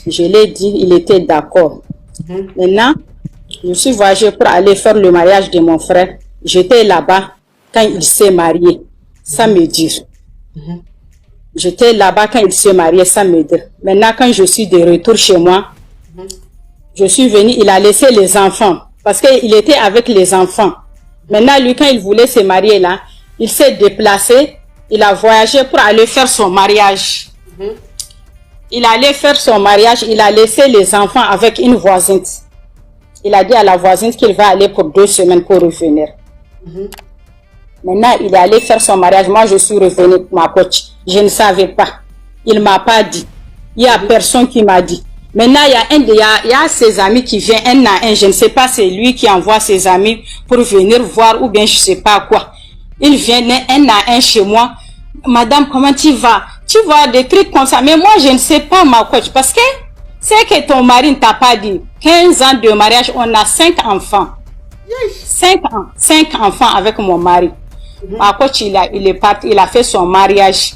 Je l'ai dit, il était d'accord. Maintenant, je suis voyagée pour aller faire le mariage de mon frère. J'étais là-bas quand il s'est marié, sans me dire. J'étais là-bas quand il s'est marié, sans me dire. Maintenant, quand je suis de retour chez moi, je suis venue, il a laissé les enfants, parce qu'il était avec les enfants. Maintenant, lui, quand il voulait se marier là, il s'est déplacé, il a voyagé pour aller faire son mariage. Il allait faire son mariage, il a laissé les enfants avec une voisine. Il a dit à la voisine qu'il va aller pour 2 semaines pour revenir. Maintenant, il est allé faire son mariage. Moi, je suis revenue, ma coach. Je ne savais pas. Il ne m'a pas dit. Il n'y a personne qui m'a dit. Maintenant, il y a ses amis qui viennent un à un. Je ne sais pas, c'est lui qui envoie ses amis pour venir voir ou bien je ne sais pas quoi. Ils viennent un à un chez moi. Madame, comment tu vas? Tu vois des trucs comme ça. Mais moi, je ne sais pas, ma coach. Parce que c'est que ton mari ne t'a pas dit. 15 ans de mariage, on a 5 enfants. 5 ans. 5 enfants avec mon mari. Ma coach, il est parti, il a fait son mariage.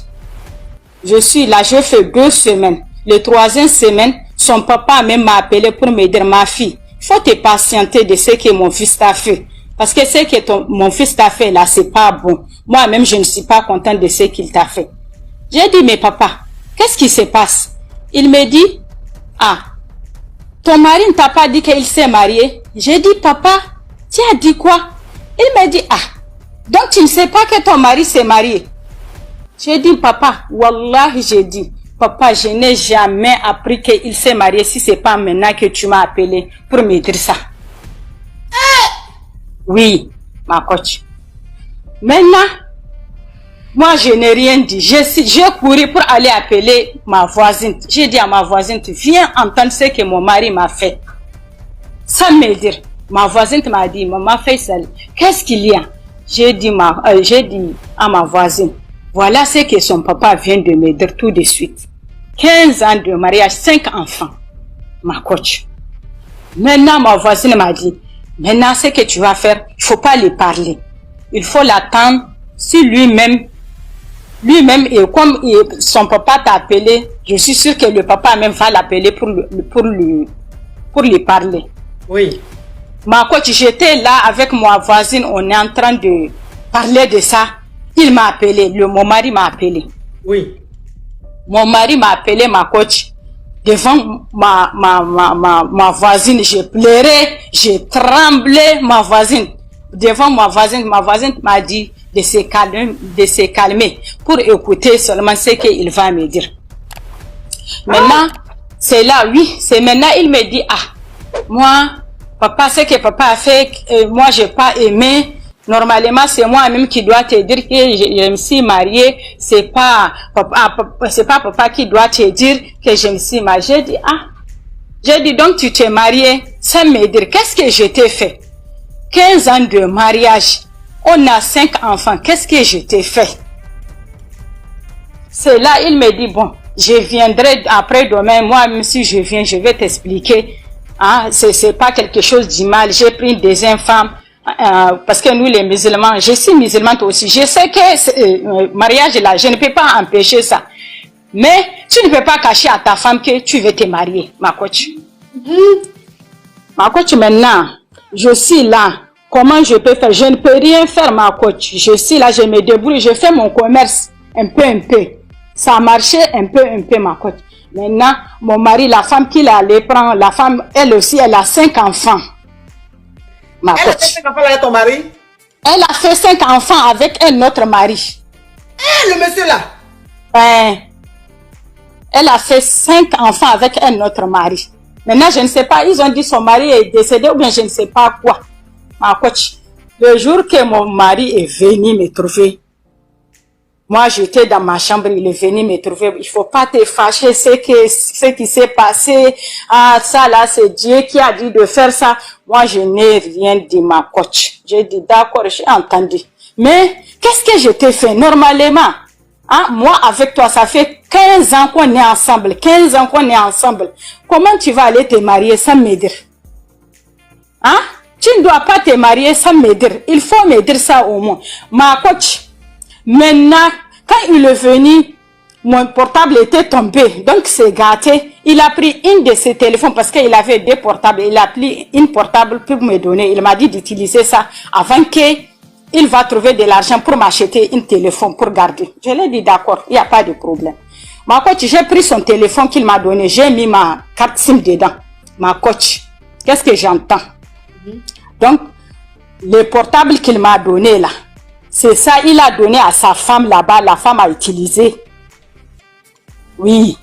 Je suis là, je fais 2 semaines. Le 3e semaine, son papa même m'a appelé pour me dire, ma fille, il faut te patienter de ce que mon fils t'a fait. Parce que ce que mon fils t'a fait là, c'est pas bon. Moi-même, je ne suis pas contente de ce qu'il t'a fait. J'ai dit, mais papa, qu'est-ce qui se passe? Il me dit, ah, ton mari ne t'a pas dit qu'il s'est marié? J'ai dit, papa, tu as dit quoi? Il me dit, ah, donc tu ne sais pas que ton mari s'est marié? J'ai dit, papa, wallahi, j'ai dit, papa, je n'ai jamais appris qu'il s'est marié si c'est pas maintenant que tu m'as appelé pour me dire ça. Oui, ma coach. Maintenant, moi, je n'ai rien dit. J'ai couru pour aller appeler ma voisine. J'ai dit à ma voisine, viens entendre ce que mon mari m'a fait. Sans me dire. Ma voisine m'a dit, maman Faisal, qu'est-ce qu'il y a? J'ai dit à ma voisine, voilà ce que son papa vient de me dire tout de suite. 15 ans de mariage, 5 enfants. Ma coach. Maintenant, ma voisine m'a dit, maintenant, ce que tu vas faire, il ne faut pas lui parler. Il faut l'attendre si lui-même, et comme son papa t'a appelé, je suis sûre que le papa même va l'appeler pour lui parler. Oui. Ma coach, j'étais là avec ma voisine, on est en train de parler de ça. Il m'a appelé, mon mari m'a appelé. Oui. Mon mari m'a appelé, ma coach. Devant ma voisine, j'ai pleuré, j'ai tremblé, ma voisine. Devant ma voisine m'a dit de se calmer pour écouter seulement ce qu'il va me dire. Maintenant, c'est là, oui, c'est maintenant, il me dit, ah, moi, papa, ce que papa a fait, moi, j'ai pas aimé. Normalement, c'est moi-même qui dois te dire que je me suis mariée. C'est pas papa qui doit te dire que je me suis mariée. J'ai dit, ah. J'ai dit, donc tu t'es mariée sans me dire, qu'est-ce que je t'ai fait? 15 ans de mariage. On a 5 enfants. Qu'est-ce que je t'ai fait? C'est là, il me dit, bon, je viendrai après-demain. Moi, même si je viens, je vais t'expliquer. Hein, c'est pas quelque chose de mal. J'ai pris une deuxième femme. Parce que nous les musulmans, je suis musulmane aussi, je sais que mariage là, je ne peux pas empêcher ça, mais tu ne peux pas cacher à ta femme que tu veux te marier, ma coach. Ma coach, maintenant, je suis là, comment je peux faire? Je ne peux rien faire, ma coach. Je suis là, je me débrouille, je fais mon commerce un peu, ça marchait un peu, ma coach. Maintenant, mon mari, la femme qu'il allait prendre, la femme, elle aussi, elle a 5 enfants. Ma elle a fait 5 enfants avec ton mari? Elle a fait 5 enfants avec un autre mari. Le monsieur là? Ouais. Elle a fait 5 enfants avec un autre mari. Maintenant, je ne sais pas, ils ont dit son mari est décédé ou bien je ne sais pas quoi. Ma coach, le jour que mon mari est venu me trouver, moi j'étais dans ma chambre, il est venu me trouver. Il ne faut pas te fâcher, ce qui s'est passé. Ah, ça là, c'est Dieu qui a dit de faire ça. Moi, je n'ai rien dit, ma coach. J'ai dit, d'accord, j'ai entendu. Mais, qu'est-ce que je t'ai fait? Normalement, hein, moi, avec toi, ça fait 15 ans qu'on est ensemble. 15 ans qu'on est ensemble. Comment tu vas aller te marier sans me dire? Hein? Tu ne dois pas te marier sans me dire. Il faut me dire ça au moins. Ma coach, maintenant, quand il est venu, mon portable était tombé, donc c'est gâté. Il a pris une de ses téléphones parce qu'il avait deux portables. Il a pris une portable pour me donner. Il m'a dit d'utiliser ça avant qu'il va trouver de l'argent pour m'acheter un téléphone pour garder. Je lui ai dit d'accord, il n'y a pas de problème. Ma coach, j'ai pris son téléphone qu'il m'a donné. J'ai mis ma carte SIM dedans. Ma coach, qu'est-ce que j'entends? Donc, le portable qu'il m'a donné là, c'est ça, il a donné à sa femme là-bas. La femme a utilisé. Oui,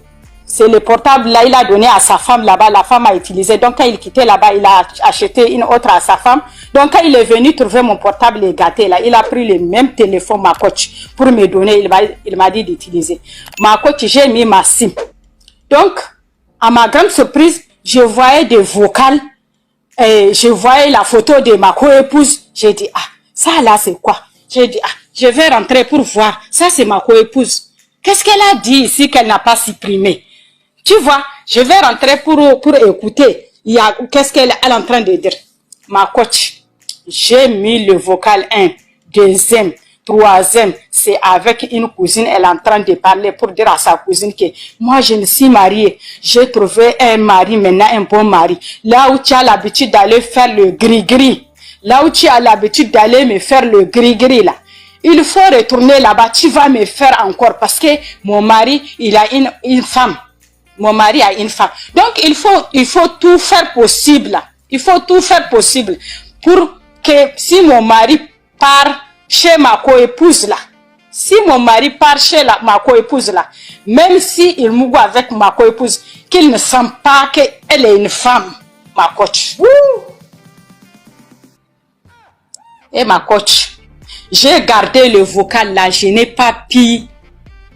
c'est le portable là, il a donné à sa femme là-bas, la femme a utilisé. Donc quand il quittait là-bas, il a acheté une autre à sa femme. Donc quand il est venu trouver mon portable et gâté là, il a pris le même téléphone, ma coach, pour me donner, il m'a dit d'utiliser. Ma coach, j'ai mis ma SIM. Donc, à ma grande surprise, je voyais des vocales, et je voyais la photo de ma coépouse. J'ai dit, ah, ça là c'est quoi? J'ai dit, ah, je vais rentrer pour voir. Ça c'est ma coépouse. Qu'est-ce qu'elle a dit ici qu'elle n'a pas supprimé? Tu vois, je vais rentrer pour écouter. Qu'est-ce qu'elle est en train de dire? Ma coach, j'ai mis le vocal 1, deuxième, troisième. C'est avec une cousine, elle est en train de parler pour dire à sa cousine que moi je me suis mariée. J'ai trouvé un mari, maintenant un bon mari. Là où tu as l'habitude d'aller faire le gris-gris. Là où tu as l'habitude d'aller me faire le gris-gris là. Il faut retourner là-bas, tu vas me faire encore parce que mon mari, il a une femme. Mon mari a une femme. Donc, il faut tout faire possible. Il faut tout faire possible pour que si mon mari part chez ma coépouse là, si mon mari part chez ma coépouse là, même si il mourut avec ma coépouse, qu'il ne sent pas qu'elle est une femme, ma coach. Et ma coach, j'ai gardé le vocal là, je n'ai pas pu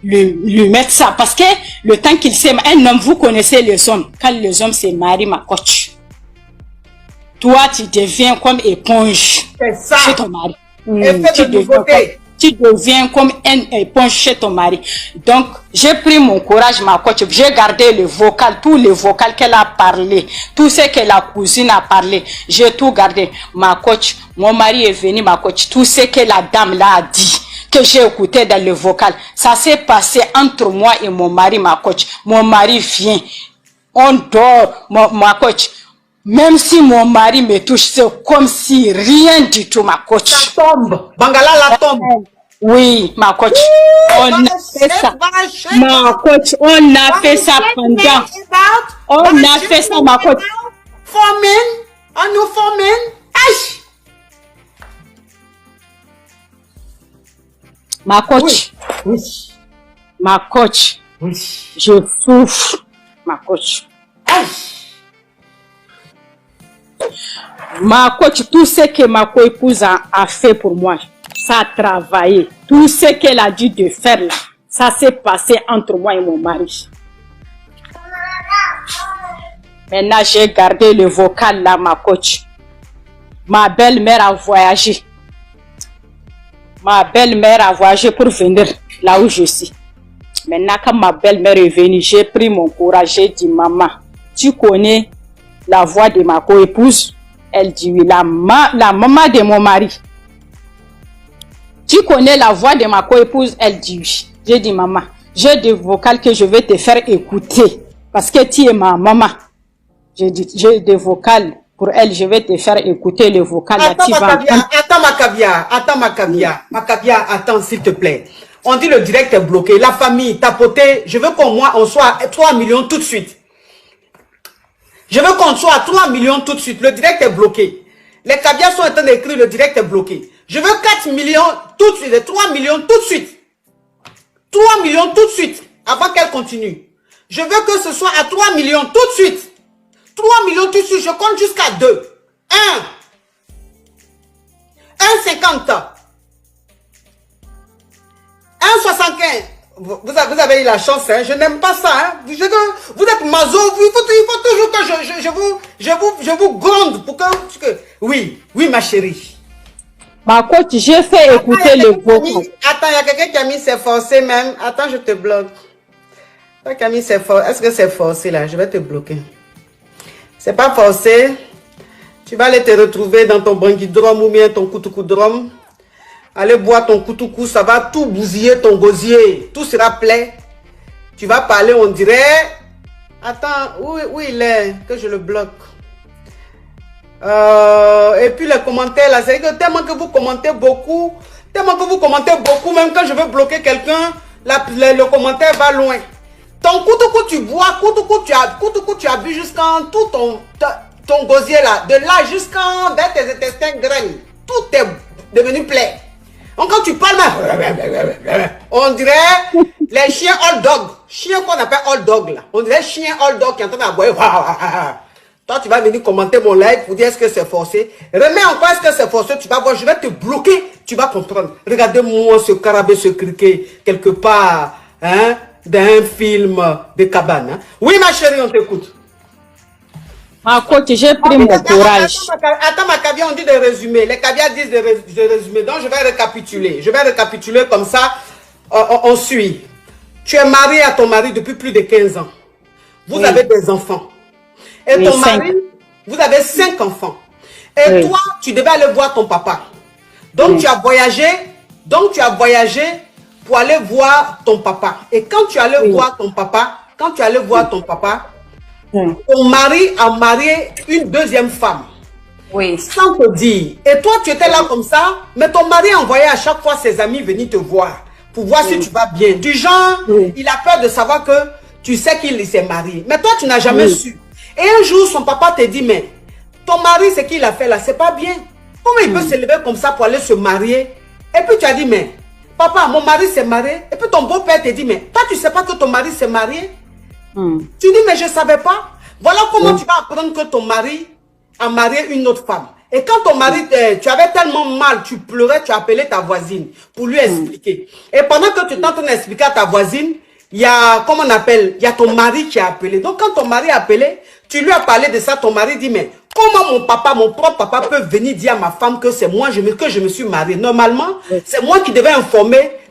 lui mettre ça. Parce que le temps qu'il s'aime, un homme, vous connaissez les hommes. Quand les hommes se marient, ma coach, toi, tu deviens comme éponge chez ton mari. Tu deviens comme une éponge chez ton mari. Donc, j'ai pris mon courage, ma coach. J'ai gardé le vocal, tous les vocals qu'elle a parlé, tout ce que la cousine a parlé. J'ai tout gardé. Ma coach, mon mari est venu, ma coach. Tout ce que la dame là a dit, que j'ai écouté dans le vocal, ça s'est passé entre moi et mon mari, ma coach. Mon mari vient. On dort, ma coach. Même si mon mari me touche, c'est comme si rien du tout, ma coach. Ça tombe. Bangala la tombe. Oui, ma coach. On a fait ça. Ma coach, on a fait ça pendant. On a fait ça, ma coach. For men, on nous for men. Aïe. Ma coach. Oui. Ma coach. Oui. Je souffre, ma coach. Aïe. Ma coach, tout ce que ma coépouse a fait pour moi, ça a travaillé. Tout ce qu'elle a dit de faire là, ça s'est passé entre moi et mon mari. Maintenant, j'ai gardé le vocal là, ma coach. Ma belle-mère a voyagé. Ma belle-mère a voyagé pour venir là où je suis. Maintenant, quand ma belle-mère est venue, j'ai pris mon courage, j'ai dit, maman, tu connais la voix de ma coépouse? Elle dit oui, la maman de mon mari. Tu connais la voix de ma coépouse? Elle dit oui. J'ai dit, maman, j'ai des vocales que je vais te faire écouter parce que tu es ma maman. J'ai dit, j'ai des vocales pour elle, je vais te faire écouter le vocal. Attends, Macabia, attends, s'il te plaît. On dit le direct est bloqué. La famille, tapoté, je veux qu'on soit à 3 millions tout de suite. Je veux qu'on soit à 3 millions tout de suite. Le direct est bloqué. Les Kabias sont en train d'écrire, le direct est bloqué. Je veux 4 millions tout de suite, 3 millions tout de suite. 3 millions tout de suite, avant qu'elle continue. Je veux que ce soit à 3 millions tout de suite. 3 millions tout de suite, je compte jusqu'à 2. 1,50. 1,75. Vous avez eu la chance, hein? Je n'aime pas ça. Hein? Vous êtes maso, il faut toujours que je vous gronde pour que... Oui, ma chérie. Ma coach, j'ai fait écouter le vocal. Attends, il y a quelqu'un qui a mis c'est forcé même. Attends, je te bloque. Camille, c'est forcé. Est-ce que c'est forcé là? Je vais te bloquer. C'est pas forcé. Tu vas aller te retrouver dans ton bangui-drum ou bien ton koutoukou-drum. Allez boire ton koutoukou, ça va tout bousiller ton gosier. Tout sera plein. Tu vas parler, on dirait... Attends, où il est? Que je le bloque. Et puis les commentaires là, c'est que tellement que vous commentez beaucoup, même quand je veux bloquer quelqu'un, le commentaire va loin. Ton coup tu bois, tu as bu jusqu'en tout ton gosier là, de là jusqu'en vers tes intestins graines, tout est devenu plein. Donc quand tu parles, on dirait les chiens old dog, chiens qu'on appelle old dog là, on dirait chien old dog qui est en train d'aboyer. Toi, tu vas venir commenter mon live pour dire est-ce que c'est forcé. Remets encore est-ce que c'est forcé, tu vas voir, je vais te bloquer, tu vas comprendre. Regardez-moi ce carabé se criquer quelque part, hein, dans un film de cabane. Hein. Oui, ma chérie, on t'écoute. Ma coach, j'ai pris mon courage. Attends, ma caviar, on dit de résumer. Les caviars disent de résumer. Donc, je vais récapituler. Je vais récapituler comme ça, on suit. Tu es marié à ton mari depuis plus de 15 ans. Vous avez des enfants. Et ton mari, vous avez 5 enfants. Et toi, tu devais aller voir ton papa. Donc, tu as voyagé. Pour aller voir ton papa. Et quand tu allais voir ton papa, ton mari a marié une deuxième femme. Oui. Sans te dire. Et toi, tu étais là comme ça, mais ton mari envoyait à chaque fois ses amis venir te voir. Pour voir si tu vas bien. Du genre, il a peur de savoir que tu sais qu'il s'est marié. Mais toi, tu n'as jamais su. Et un jour, son papa te dit, mais ton mari, ce qu'il a fait là, c'est pas bien. Comment il peut se lever comme ça pour aller se marier? Et puis tu as dit, mais papa, mon mari s'est marié. Et puis ton beau-père te dit, mais toi, tu sais pas que ton mari s'est marié? Tu dis, mais je ne savais pas. Voilà comment tu vas apprendre que ton mari a marié une autre femme. Et quand ton mari, tu avais tellement mal, tu pleurais, tu as appelé ta voisine pour lui expliquer. Et pendant que tu t'entends expliquer à ta voisine, il y a, comment on appelle, il y a ton mari qui a appelé. Donc quand ton mari a appelé, tu lui as parlé de ça, ton mari dit, mais comment mon propre papa peut venir dire à ma femme que c'est moi que je me suis mariée? Normalement, c'est moi qui devais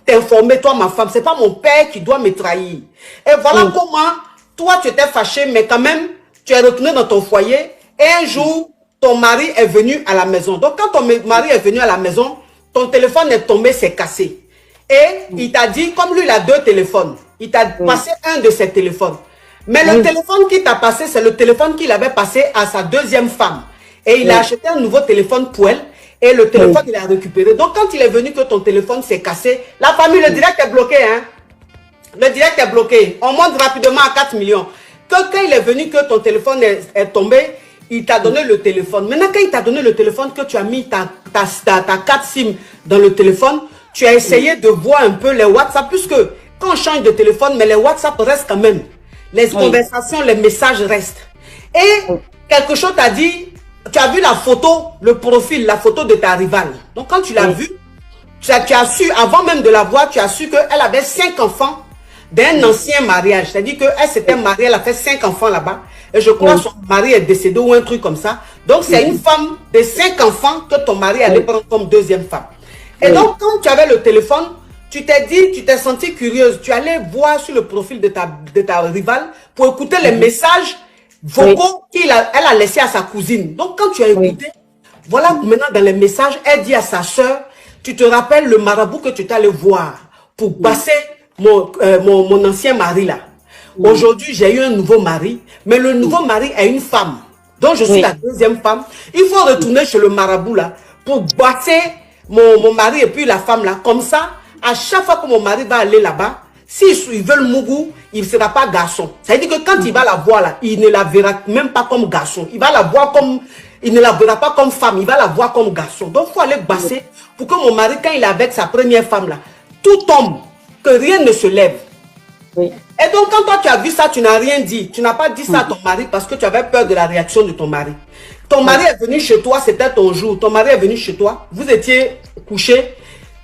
t'informer, toi, ma femme. C'est pas mon père qui doit me trahir. Et voilà comment, toi, tu étais fâché, mais quand même, tu es retourné dans ton foyer. Et un jour, ton mari est venu à la maison. Donc, quand ton mari est venu à la maison, ton téléphone est tombé, c'est cassé. Et il t'a dit, comme lui, il a 2 téléphones, il t'a passé un de ses téléphones. Mais le téléphone qu'il t'a passé, c'est le téléphone qu'il avait passé à sa deuxième femme. Et il a acheté un nouveau téléphone pour elle. Et le téléphone, il a récupéré. Donc, quand il est venu que ton téléphone s'est cassé, la famille, le direct est bloqué. Hein? Le direct est bloqué. On monte rapidement à 4 millions. Quand il est venu que ton téléphone est tombé, il t'a donné le téléphone. Maintenant, quand il t'a donné le téléphone, que tu as mis ta carte SIM dans le téléphone, tu as essayé de voir un peu les WhatsApp, puisque quand on change de téléphone, mais les WhatsApp restent quand même. Les conversations, les messages restent. Et quelque chose t'a dit, tu as vu la photo, le profil, la photo de ta rivale. Donc quand tu l'as vu, tu as su, avant même de la voir, tu as su qu'elle avait 5 enfants d'un ancien mariage. C'est-à-dire qu'elle s'était mariée, elle a fait 5 enfants là-bas. Et je crois que son mari est décédé ou un truc comme ça. Donc c'est une femme de 5 enfants que ton mari allait prendre comme deuxième femme. Et donc quand tu avais le téléphone, tu t'es dit, tu t'es sentie curieuse. Tu allais voir sur le profil de ta rivale pour écouter les messages vocaux qu'elle a laissés à sa cousine. Donc quand tu as écouté, voilà maintenant dans les messages, elle dit à sa soeur, tu te rappelles le marabout que tu t'allais voir pour passer mon ancien mari là. Aujourd'hui, j'ai eu un nouveau mari, mais le nouveau mari est une femme. Donc je suis la deuxième femme. Il faut retourner chez le marabout là pour passer mon mari et puis la femme là. Comme ça, à chaque fois que mon mari va aller là-bas, s'ils veulent Mougou, il ne sera pas garçon. Ça veut dire que quand il va la voir là, il ne la verra même pas comme garçon. Il va la voir comme... Il ne la verra pas comme femme, il va la voir comme garçon. Donc il faut aller basser pour que mon mari, quand il est avec sa première femme là, tout tombe, que rien ne se lève. Et donc quand toi tu as vu ça, tu n'as rien dit. Tu n'as pas dit ça à ton mari parce que tu avais peur de la réaction de ton mari. Ton mari est venu chez toi, c'était ton jour. Ton mari est venu chez toi, vous étiez couché.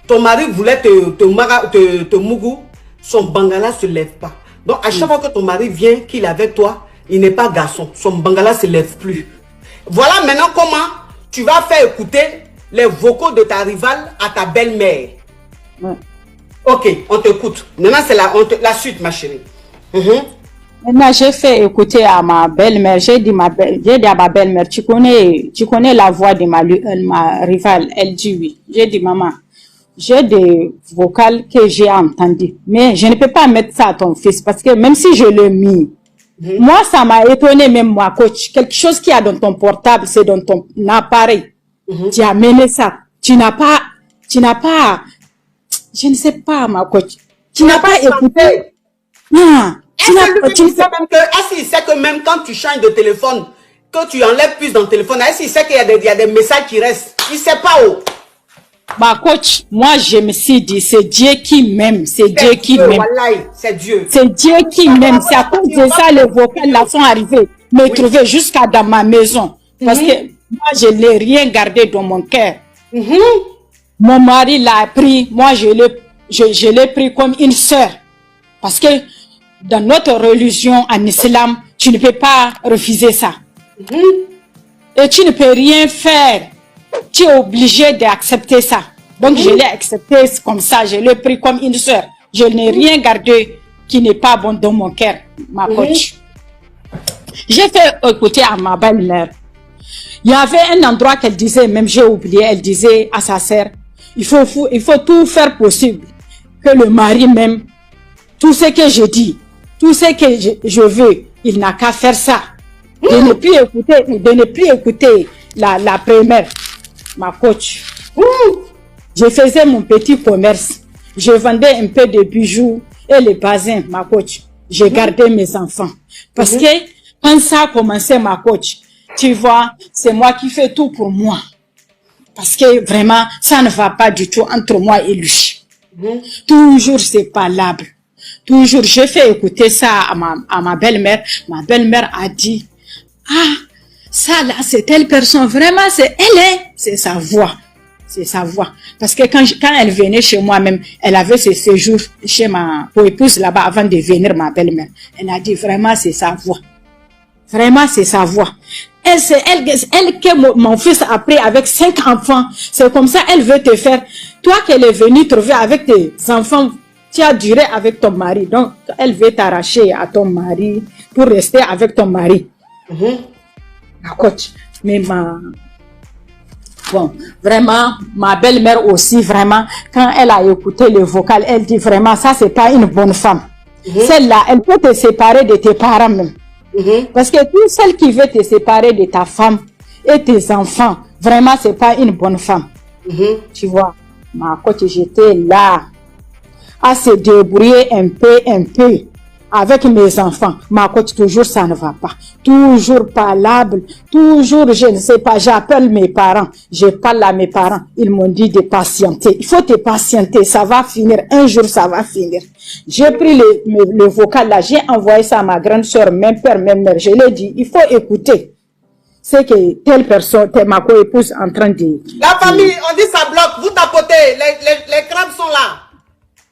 Ton mari voulait te mougou, son bangala ne se lève pas. Donc à chaque fois que ton mari vient, qu'il est avec toi, il n'est pas garçon. Son bangala ne se lève plus. Voilà maintenant comment tu vas faire écouter les vocaux de ta rivale à ta belle-mère. Ok, on t'écoute. Maintenant c'est la suite, ma chérie. Maintenant, j'ai fait écouter à ma belle-mère. J'ai dit à ma belle-mère, tu connais la voix de ma rivale. Elle dit oui. J'ai dit, maman, j'ai des vocales que j'ai entendues. Mais je ne peux pas mettre ça à ton fils parce que même si je le mis, moi, ça m'a étonné même moi, coach. Quelque chose qu'il y a dans ton portable, c'est dans ton appareil. Tu as mené ça. Tu n'as pas, je ne sais pas, ma coach. Tu n'as pas écouté. Non. Est-ce qu'il sait que même quand tu changes de téléphone, que tu enlèves plus dans le téléphone, est-ce qu'il sait qu'il y a des messages qui restent? Il ne sait pas où. Bah, coach, moi, je me suis dit, c'est Dieu qui m'aime, c'est Dieu qui m'aime. C'est Dieu. C'est Dieu qui m'aime. C'est à cause de ça, les vocales là sont arrivés, me trouver jusqu'à dans ma maison. Parce que moi, je n'ai rien gardé dans mon cœur. Mon mari l'a pris, moi, je l'ai pris comme une sœur. Parce que dans notre religion, en islam, tu ne peux pas refuser ça. Et tu ne peux rien faire. Tu es obligé d'accepter ça. Donc, je l'ai accepté comme ça. Je l'ai pris comme une sœur. Je n'ai rien gardé qui n'est pas bon dans mon cœur, ma coach. J'ai fait écouter à ma belle-mère. Il y avait un endroit qu'elle disait, même j'ai oublié, elle disait à sa sœur, il faut tout faire possible. Que le mari m'aime. Tout ce que je dis, tout ce que je veux, il n'a qu'à faire ça. De ne plus écouter la première, ma coach. Je faisais mon petit commerce. Je vendais un peu de bijoux et les bazins, ma coach. J'ai gardé mes enfants. Parce que quand ça a commencé, ma coach, tu vois, c'est moi qui fais tout pour moi. Parce que vraiment, ça ne va pas du tout entre moi et lui. Toujours c'est palable. Toujours, j'ai fait écouter ça à ma belle-mère. Ma belle-mère a dit, ah, ça là, c'est telle personne, vraiment, c'est sa voix. C'est sa voix. Parce que quand elle venait chez moi même, elle avait ses séjours chez ma épouse là-bas avant de venir, ma belle-mère. Elle a dit, vraiment, c'est sa voix. Vraiment, c'est sa voix. C'est elle que mon fils a pris avec 5 enfants. C'est comme ça, elle veut te faire. Toi qu'elle est venue trouver avec tes enfants, tu as duré avec ton mari. Donc, elle veut t'arracher à ton mari pour rester avec ton mari. Coach, mais bon, vraiment, ma belle-mère aussi, vraiment, quand elle a écouté le vocal, elle dit vraiment, ça, c'est pas une bonne femme. Celle-là, elle peut te séparer de tes parents même. Parce que toute celle qui veut te séparer de ta femme et tes enfants, vraiment, c'est pas une bonne femme. Tu vois, ma coach, j'étais là à se débrouiller un peu avec mes enfants. Ma coach, toujours ça ne va pas. Toujours palable, toujours je ne sais pas, j'appelle mes parents, je parle à mes parents, ils m'ont dit de patienter. Il faut te patienter, ça va finir, un jour ça va finir. J'ai pris le vocal là, j'ai envoyé ça à ma grande soeur, même père, même mère, je l'ai dit, il faut écouter. C'est que telle personne, ma co-épouse en train de... La famille, on dit ça bloque, vous tapotez, les crabes sont là,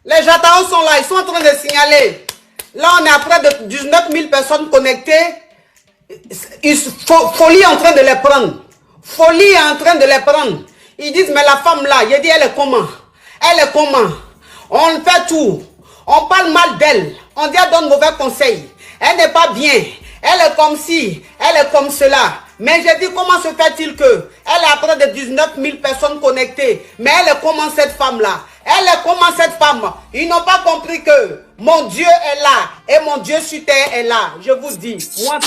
les jataos sont là, ils sont en train de signaler. Là, on est à près de 19 000 personnes connectées. Folie en train de les prendre. Folie en train de les prendre. Ils disent, mais la femme là, il dit, elle est comment? Elle est comment? On fait tout. On parle mal d'elle. On dit, elle donne mauvais conseils. Elle n'est pas bien. Elle est comme ci. Elle est comme cela. Mais j'ai dit, comment se fait-il que elle est à près de 19 000 personnes connectées? Mais elle est comment cette femme-là? Elle est comment cette femme? Ils n'ont pas compris que mon Dieu est là et mon Dieu sur terre est là. Je vous dis, moi,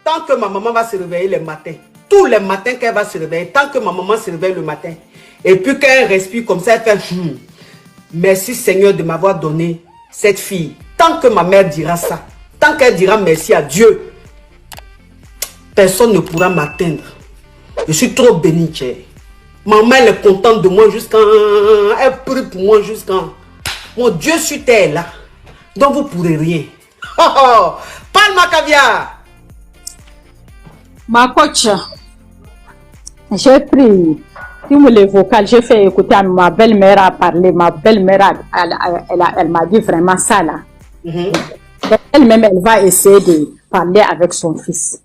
tant que ma maman va se réveiller le matin, tous les matins qu'elle va se réveiller, tant que ma maman se réveille le matin, et puis qu'elle respire comme ça, elle fait merci Seigneur de m'avoir donné cette fille. Tant que ma mère dira ça, tant qu'elle dira merci à Dieu, personne ne pourra m'atteindre. Je suis trop béni, Tchè. Maman, elle est contente de moi jusqu'à... Elle prie pour moi jusqu'à... Mon Dieu sur terre est là. Donc vous ne pourrez rien. Parle ma caviar. Ma coach, j'ai pris tout le vocal, j'ai fait écouter à ma belle-mère à parler. Ma belle-mère, elle m'a dit vraiment ça là. Elle-même, elle va essayer de parler avec son fils.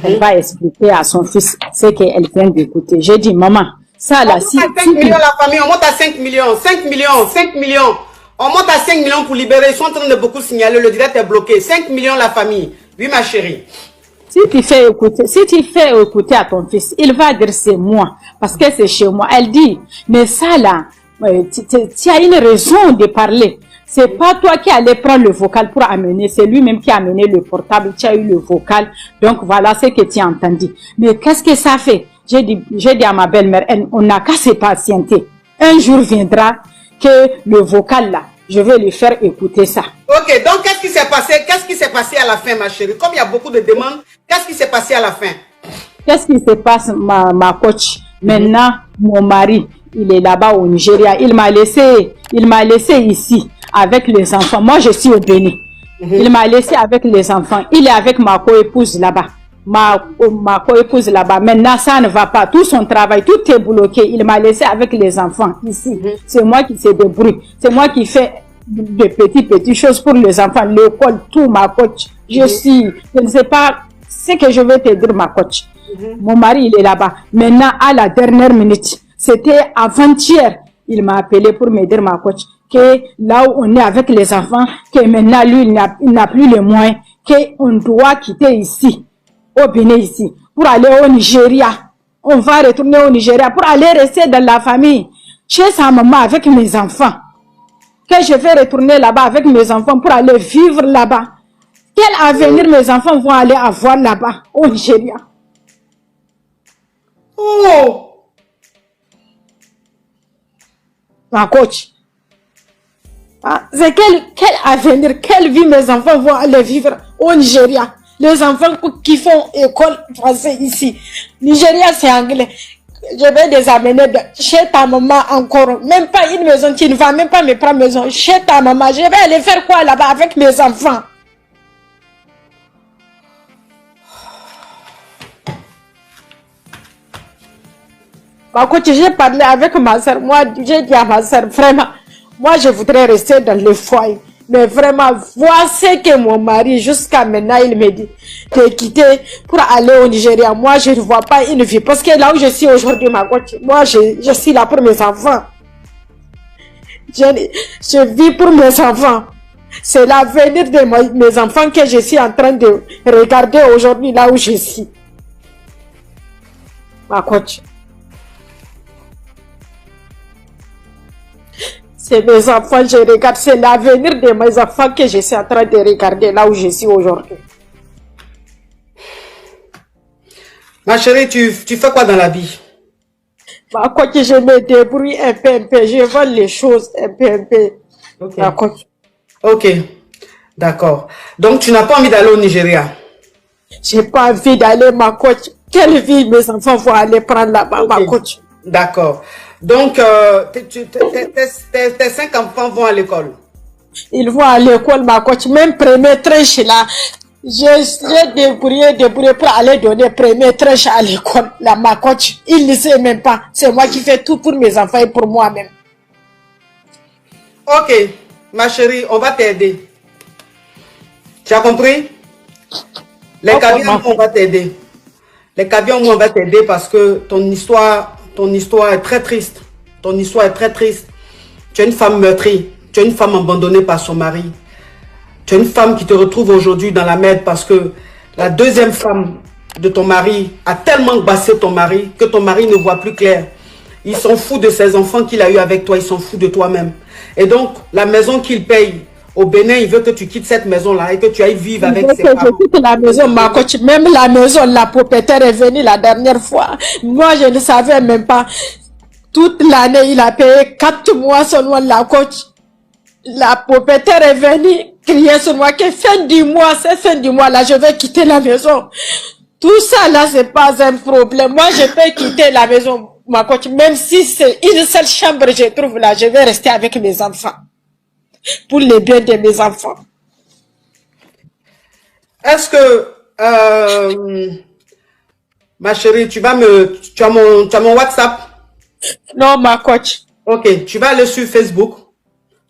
Elle va expliquer à son fils ce qu'elle vient d'écouter. J'ai dit, maman, ça là, si... 5 millions la famille, on monte à 5 millions, 5 millions, 5 millions. On monte à 5 millions pour libérer. Ils sont en train de beaucoup signaler, le direct est bloqué. 5 millions la famille. Oui, ma chérie. Si tu fais écouter à ton fils, il va dire c'est moi, parce que c'est chez moi. Elle dit, mais ça là, Tu as une raison de parler. C'est pas toi qui allais prendre le vocal pour amener, c'est lui-même qui a amené le portable, tu as eu le vocal, donc voilà ce que tu as entendu. Mais qu'est-ce que ça fait? J'ai dit à ma belle-mère, on n'a qu'à se patienter. Un jour viendra que le vocal là, je vais lui faire écouter ça. Ok, donc qu'est-ce qui s'est passé? Qu'est-ce qui s'est passé à la fin, ma chérie? Comme il y a beaucoup de demandes, qu'est-ce qui s'est passé à la fin? Qu'est-ce qui se passe, ma coach? Maintenant, mon mari, il est là-bas au Nigeria. Il m'a laissé ici avec les enfants. Moi, je suis au Bénin. Il m'a laissé avec les enfants. Il est avec ma co-épouse là-bas. Ma co-épouse là-bas. Maintenant, ça ne va pas. Tout son travail, tout est bloqué. Il m'a laissé avec les enfants ici. C'est moi qui se débrouille. C'est moi qui fais de petites choses pour les enfants. L'école, tout, ma coach. Je ne sais pas ce que je vais te dire, ma coach. Mon mari, il est là-bas. Maintenant, à la dernière minute, c'était avant-hier, il m'a appelé pour me dire, ma coach, que là où on est avec les enfants, que maintenant, lui, il n'a plus les moyens, qu'on doit quitter ici, au Bénin ici, pour aller au Nigeria. On va retourner au Nigeria pour aller rester dans la famille, chez sa maman avec mes enfants. Que je vais retourner là-bas avec mes enfants pour aller vivre là-bas. Quel avenir mes enfants vont aller avoir là-bas, au Nigeria? Oh! Ma coach. C'est quel avenir, quelle vie mes enfants vont aller vivre au Nigeria? Les enfants qui font école française ici. Nigeria, c'est anglais. Je vais les amener chez ta maman encore. Même pas une maison, tu ne vas même pas me prendre maison. Chez ta maman, je vais aller faire quoi là-bas avec mes enfants? Ma coach, j'ai parlé avec ma soeur. Moi, j'ai dit à ma soeur, vraiment, moi, je voudrais rester dans le foyer. Mais vraiment, voici que mon mari, jusqu'à maintenant, il me dit de quitter pour aller au Nigeria. Moi, je ne vois pas une vie. Parce que là où je suis aujourd'hui, ma coach, moi, je suis là pour mes enfants. Je vis pour mes enfants. C'est l'avenir de mes enfants que je suis en train de regarder aujourd'hui, là où je suis. Ma coach. C'est mes enfants, je regarde, c'est l'avenir de mes enfants que je suis en train de regarder là où je suis aujourd'hui. Ma chérie, tu fais quoi dans la vie? Ma coach, je me débrouille un peu, je vends les choses un peu. Ok. Ma coach. Ok, d'accord. Donc, tu n'as pas envie d'aller au Nigeria? J'ai pas envie d'aller, ma coach. Quelle vie mes enfants vont aller prendre là-bas, ma coach? D'accord. Donc, tes 5 enfants vont à l'école? Ils vont à l'école, ma coach. Même premier trèche là, j'ai débrouillé pour aller donner premier trèche à l'école, là, ma coach. Il ne sait même pas. C'est moi qui fais tout pour mes enfants et pour moi-même. Ok, ma chérie, on va t'aider. Tu as compris? Les caviars, on va t'aider. Les caviars, on va t'aider parce que ton histoire est très triste. Ton histoire est très triste. Tu es une femme meurtrie. Tu es une femme abandonnée par son mari. Tu es une femme qui te retrouve aujourd'hui dans la merde parce que la deuxième femme de ton mari a tellement bassé ton mari que ton mari ne voit plus clair. Il s'en fout de ses enfants qu'il a eu avec toi. Il s'en fout de toi-même. Et donc, la maison qu'il paye au Bénin, il veut que tu quittes cette maison-là et que tu ailles vivre avec ses parents. Je quitte la maison, ma coach. Même la maison, la propriétaire est venue la dernière fois. Moi, je ne savais même pas. Toute l'année, il a payé 4 mois seulement la coach. La propriétaire est venue crier sur moi que fin du mois, c'est fin du mois là, je vais quitter la maison. Tout ça là, c'est pas un problème. Moi, je peux quitter la maison, ma coach. Même si c'est une seule chambre, je trouve là, je vais rester avec mes enfants. Pour le bien de mes enfants. Est-ce que, ma chérie, tu as mon WhatsApp? Non, ma coach. Ok, tu vas aller sur Facebook.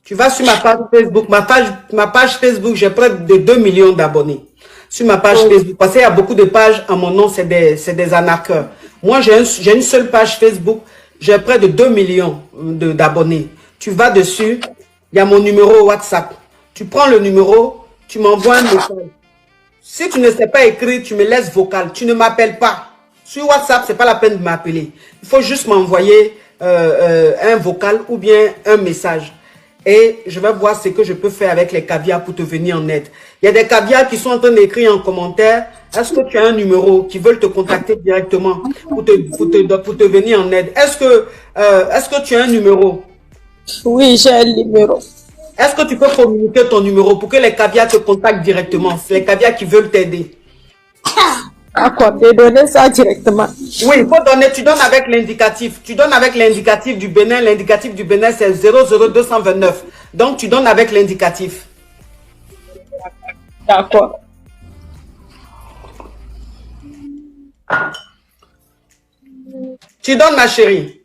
Tu vas sur ma page Facebook. Ma page Facebook, j'ai près de 2 millions d'abonnés. Sur ma page Facebook. Parce qu'il y a beaucoup de pages à mon nom, c'est des arnaqueurs. Moi, j'ai une seule page Facebook. J'ai près de 2 millions d'abonnés. Tu vas dessus. Il y a mon numéro WhatsApp. Tu prends le numéro, tu m'envoies un message. Si tu ne sais pas écrire, tu me laisses vocal. Tu ne m'appelles pas. Sur WhatsApp, c'est pas la peine de m'appeler. Il faut juste m'envoyer un vocal ou bien un message. Et je vais voir ce que je peux faire avec les caviars pour te venir en aide. Il y a des caviars qui sont en train d'écrire en commentaire. Est-ce que tu as un numéro qui veulent te contacter directement pour te venir en aide? Est-ce que tu as un numéro? Oui, j'ai un numéro. Est-ce que tu peux communiquer ton numéro pour que les caviars te contactent directement? C'est les caviars qui veulent t'aider. D'accord, de donner ça directement. Oui, il faut donner, tu donnes avec l'indicatif. Tu donnes avec l'indicatif du Bénin. L'indicatif du Bénin, c'est 00229. Donc, tu donnes avec l'indicatif. D'accord. Tu donnes, ma chérie.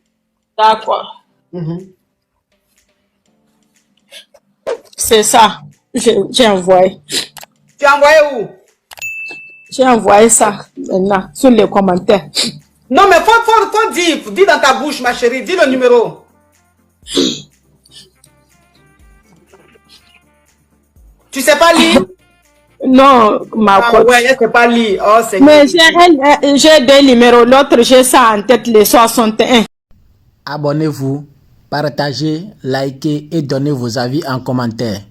D'accord. C'est ça. J'ai envoyé. Tu as envoyé où? J'ai envoyé ça maintenant sur les commentaires. Non, mais faut dire. Dis dans ta bouche, ma chérie. Dis le numéro. Tu sais pas lire? Non, ma coach. Ouais, elle sait pas lire. Oh, c'est. Mais j'ai deux numéros. L'autre, j'ai ça en tête, les 61. Abonnez-vous, partagez, likez et donnez vos avis en commentaire.